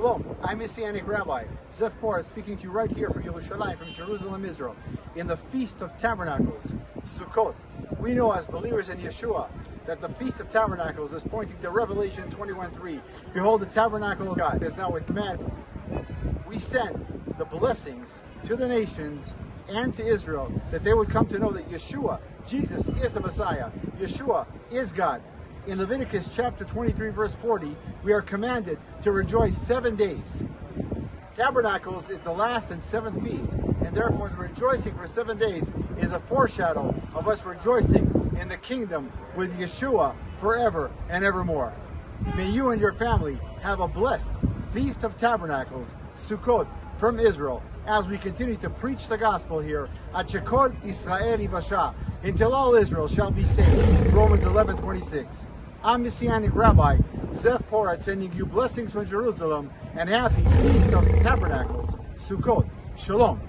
Shalom, I'm Messianic Rabbi, Porat, speaking to you right here from Yerushalayim, from Jerusalem, Israel, in the Feast of Tabernacles, Sukkot. We know as believers in Yeshua that the Feast of Tabernacles is pointing to Revelation 21:3. Behold, the tabernacle of God is now with man. We send the blessings to the nations and to Israel, that they would come to know that Yeshua, Jesus, is the Messiah. Yeshua is God. In Leviticus chapter 23, verse 40, we are commanded to rejoice 7 days. Tabernacles is the last and seventh feast, and therefore the rejoicing for 7 days is a foreshadow of us rejoicing in the kingdom with Yeshua forever and evermore. May you and your family have a blessed Feast of Tabernacles, Sukkot, from Israel, as we continue to preach the gospel here at Shekol Israel Ivasha, until all Israel shall be saved. Romans 11:26. I'm Messianic Rabbi, Porat, sending you blessings from Jerusalem and happy Feast of Tabernacles, Sukkot. Shalom.